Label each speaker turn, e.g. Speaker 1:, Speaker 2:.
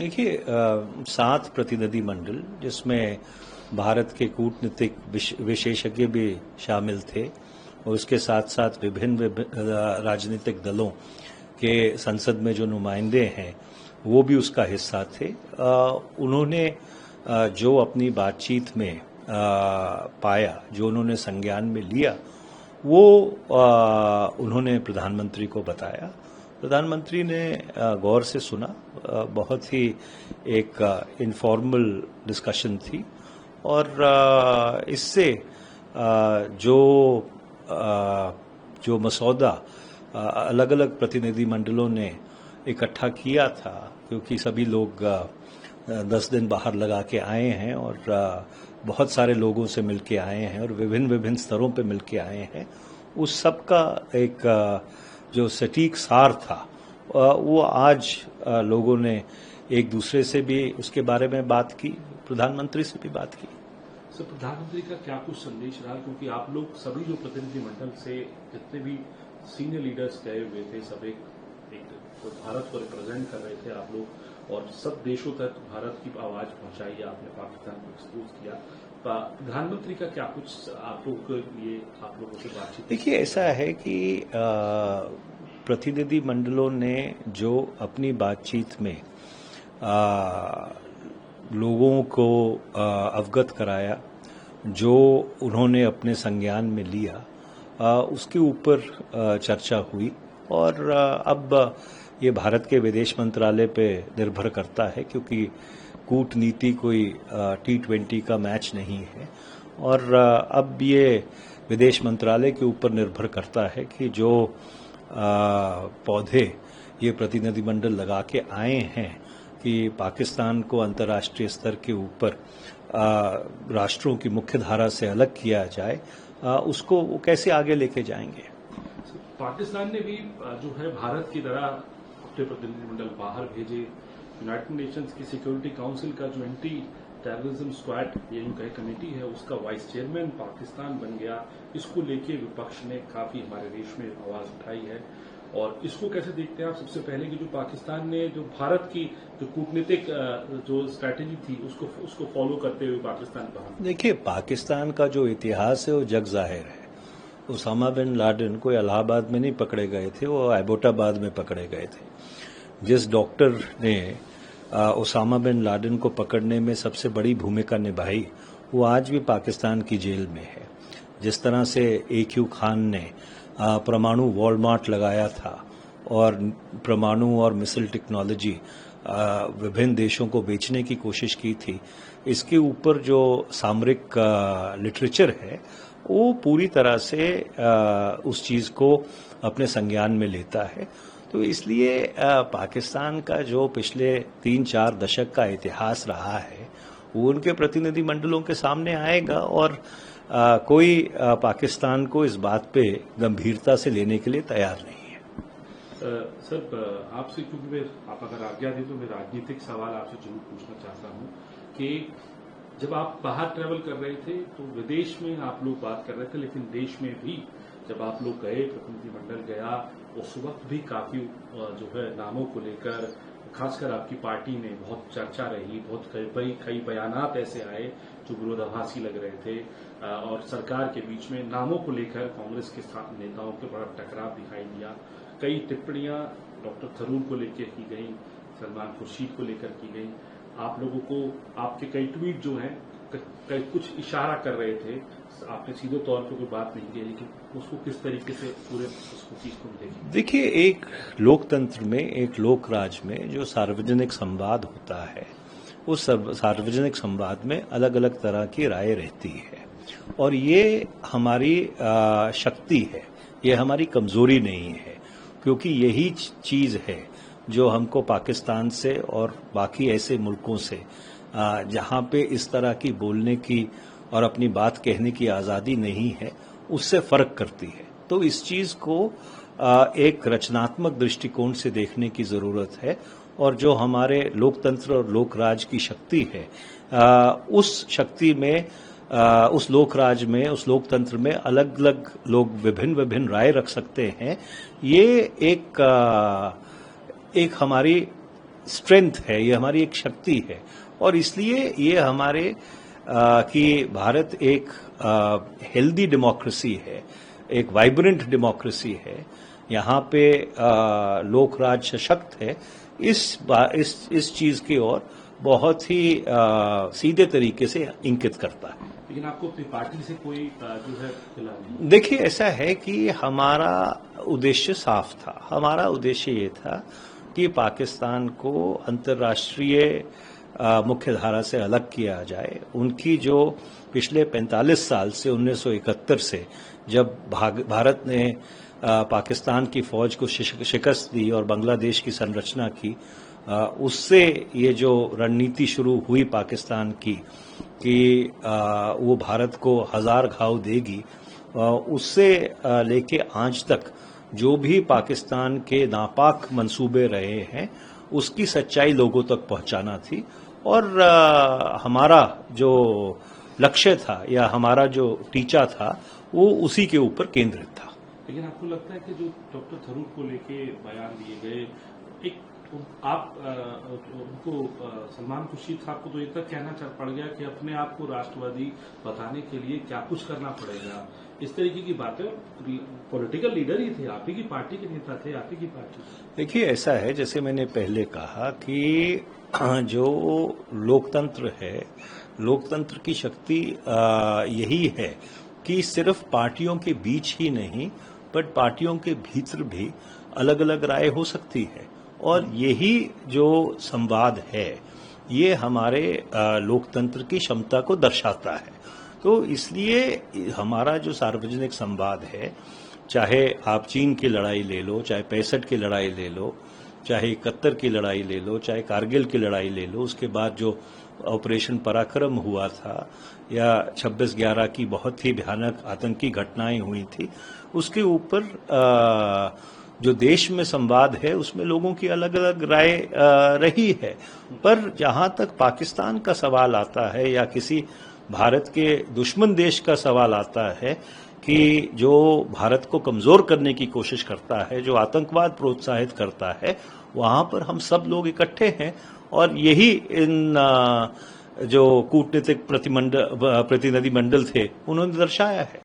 Speaker 1: देखिए 7 प्रतिनिधि मंडल जिसमें भारत के कूटनीतिक विशेषज्ञ भी शामिल थे और उसके साथ साथ विभिन्न राजनीतिक दलों के संसद में जो नुमाइंदे हैं वो भी उसका हिस्सा थे। उन्होंने जो अपनी बातचीत में पाया, जो उन्होंने संज्ञान में लिया, वो उन्होंने प्रधानमंत्री को बताया। प्रधानमंत्री ने गौर से सुना। बहुत ही एक इनफॉर्मल डिस्कशन थी और इससे जो मसौदा अलग अलग प्रतिनिधि मंडलों ने इकट्ठा किया था, क्योंकि सभी लोग 10 दिन बाहर लगा के आए हैं और बहुत सारे लोगों से मिलके आए हैं और विभिन्न स्तरों पे मिलके आए हैं, उस सब का एक जो सटीक सार था वो आज लोगों ने एक दूसरे से भी उसके बारे में बात की, प्रधानमंत्री से भी बात की।
Speaker 2: सर, प्रधानमंत्री का क्या कुछ संदेश रहा, क्योंकि आप लोग सभी जो प्रतिनिधिमंडल से जितने भी सीनियर लीडर्स गए हुए थे, सब एक तो भारत को रिप्रेजेंट कर रहे थे आप लोग, और सब देशों तक भारत की आवाज पहुंचाई, आपने पाकिस्तान को एक्सपोज किया। प्रधानमंत्री का क्या कुछ आप लोगों के लिए आप लोगों से बातचीत?
Speaker 1: देखिए, ऐसा है कि प्रतिनिधि मंडलों ने जो अपनी बातचीत में लोगों को अवगत कराया, जो उन्होंने अपने संज्ञान में लिया, उसके ऊपर चर्चा हुई और अब ये भारत के विदेश मंत्रालय पे निर्भर करता है, क्योंकि कूटनीति कोई T20 का मैच नहीं है और अब ये विदेश मंत्रालय के ऊपर निर्भर करता है कि जो पौधे ये प्रतिनिधिमंडल लगा के आए हैं कि पाकिस्तान को अंतर्राष्ट्रीय स्तर के ऊपर राष्ट्रों की मुख्य धारा से अलग किया जाए, उसको वो कैसे आगे लेके जाएंगे।
Speaker 2: पाकिस्तान ने भी जो है भारत की तरह अपने प्रतिनिधिमंडल बाहर भेजे। यूनाइटेड नेशंस की सिक्योरिटी काउंसिल का जो एंटी टेररिज्म स्क्वाड ये जो कमेटी है, उसका वाइस चेयरमैन पाकिस्तान बन गया। इसको लेके विपक्ष ने काफी हमारे देश में आवाज उठाई है, और इसको कैसे देखते हैं आप? सबसे पहले कि जो पाकिस्तान ने जो भारत की जो कूटनीतिक जो स्ट्रैटेजी थी उसको फॉलो करते हुए पाकिस्तान बाहर।
Speaker 1: देखिए, पाकिस्तान का जो इतिहास है वो जग जाहिर है। उसामा बिन लादेन को इलाहाबाद में नहीं पकड़े गए थे, वो एबोटाबाद में पकड़े गए थे। जिस डॉक्टर ने उसामा बिन लादेन को पकड़ने में सबसे बड़ी भूमिका निभाई, वो आज भी पाकिस्तान की जेल में है। जिस तरह से AQ खान ने परमाणु वॉलमार्ट लगाया था और परमाणु और मिसाइल टेक्नोलॉजी विभिन्न देशों को बेचने की कोशिश की थी, इसके ऊपर जो सामरिक लिटरेचर है वो पूरी तरह से उस चीज़ को अपने संज्ञान में लेता है। तो इसलिए पाकिस्तान का जो पिछले 3-4 दशक का इतिहास रहा है वो उनके प्रतिनिधि मंडलों के सामने आएगा और कोई पाकिस्तान को इस बात पे गंभीरता से लेने के लिए तैयार नहीं है।
Speaker 2: सर, आपसे क्योंकि आप अगर आज्ञा दें तो मैं राजनीतिक सवाल आपसे जरूर पूछना चाहता हूं कि जब आप बाहर ट्रैवल कर रहे थे तो विदेश में आप लोग बात कर रहे थे, लेकिन देश में भी जब आप लोग गए, प्रतिनिधिमंडल गया, उस वक्त भी काफी जो है नामों को लेकर खासकर आपकी पार्टी में बहुत चर्चा रही, बहुत कई बयानात ऐसे आए जो विरोधाभासी लग रहे थे, और सरकार के बीच में नामों को लेकर कांग्रेस के साथ नेताओं के बड़ा टकराव दिखाई दिया। कई टिप्पणियां डॉक्टर थरूर को लेकर की गई, सलमान खुर्शीद को लेकर की गई। आप लोगों को आपके कई ट्वीट जो हैं कुछ इशारा कर रहे थे, आपने सीधे तौर पे कोई बात नहीं की, लेकिन उसको किस तरीके से पूरे उसको चीज को देखें?
Speaker 1: देखिए, एक लोकतंत्र में, एक लोकराज में जो सार्वजनिक संवाद होता है, उस सार्वजनिक संवाद में अलग अलग तरह की राय रहती है और ये हमारी शक्ति है, ये हमारी कमजोरी नहीं है, क्योंकि यही चीज है जो हमको पाकिस्तान से और बाकी ऐसे मुल्कों से जहां पे इस तरह की बोलने की और अपनी बात कहने की आज़ादी नहीं है, उससे फर्क करती है। तो इस चीज़ को एक रचनात्मक दृष्टिकोण से देखने की ज़रूरत है और जो हमारे लोकतंत्र और लोकराज की शक्ति है, उस शक्ति में, उस लोकराज में, उस लोकतंत्र में अलग अलग लोग विभिन्न राय रख सकते हैं। ये एक हमारी स्ट्रेंथ है, ये हमारी एक शक्ति है। और इसलिए ये हमारे कि भारत एक हेल्दी डेमोक्रेसी है, एक वाइब्रेंट डेमोक्रेसी है, यहाँ पे लोक राज सशक्त है, इस चीज की ओर बहुत ही सीधे तरीके से इंगित करता है।
Speaker 2: लेकिन आपको अपनी पार्टी से कोई जो है खिला नहीं?
Speaker 1: देखिए, ऐसा है कि हमारा उद्देश्य साफ था। हमारा उद्देश्य ये था कि पाकिस्तान को अंतर्राष्ट्रीय मुख्य धारा से अलग किया जाए। उनकी जो पिछले 45 साल से 1971 से जब भारत ने पाकिस्तान की फौज को शिकस्त दी और बांग्लादेश की संरचना की, उससे ये जो रणनीति शुरू हुई पाकिस्तान की कि वो भारत को हजार घाव देगी, उससे लेके आज तक जो भी पाकिस्तान के नापाक मंसूबे रहे हैं उसकी सच्चाई लोगों तक पहुंचाना थी। और हमारा जो लक्ष्य था या हमारा जो टीचा था वो उसी के ऊपर केंद्रित था।
Speaker 2: लेकिन आपको लगता है कि जो डॉक्टर थरूर को लेके बयान दिए गए, एक आप उनको सलमान खुर्शीद साहब को तो ये तक कहना चल पड़ गया कि अपने आप को राष्ट्रवादी बताने के लिए क्या कुछ करना पड़ेगा, इस तरीके की बातें। पॉलिटिकल लीडर ही थे, आप ही की पार्टी के नेता थे, आप ही की पार्टी।
Speaker 1: देखिए, ऐसा है, जैसे मैंने पहले कहा कि जो लोकतंत्र है, लोकतंत्र की शक्ति यही है कि सिर्फ पार्टियों के बीच ही नहीं बट पार्टियों के भीतर भी अलग अलग राय हो सकती है। और यही जो संवाद है ये हमारे लोकतंत्र की क्षमता को दर्शाता है। तो इसलिए हमारा जो सार्वजनिक संवाद है, चाहे आप चीन की लड़ाई ले लो, चाहे 65 की लड़ाई ले लो, चाहे 71 की लड़ाई ले लो, चाहे कारगिल की लड़ाई ले लो, उसके बाद जो ऑपरेशन पराक्रम हुआ था, या 26/11 की बहुत ही भयानक आतंकी घटनाएं हुई थी, उसके ऊपर जो देश में संवाद है उसमें लोगों की अलग अलग राय रही है। पर जहां तक पाकिस्तान का सवाल आता है या किसी भारत के दुश्मन देश का सवाल आता है कि जो भारत को कमजोर करने की कोशिश करता है, जो आतंकवाद प्रोत्साहित करता है, वहां पर हम सब लोग इकट्ठे हैं। और यही इन जो कूटनीतिक प्रतिनिधिमंडल थे उन्होंने दर्शाया है।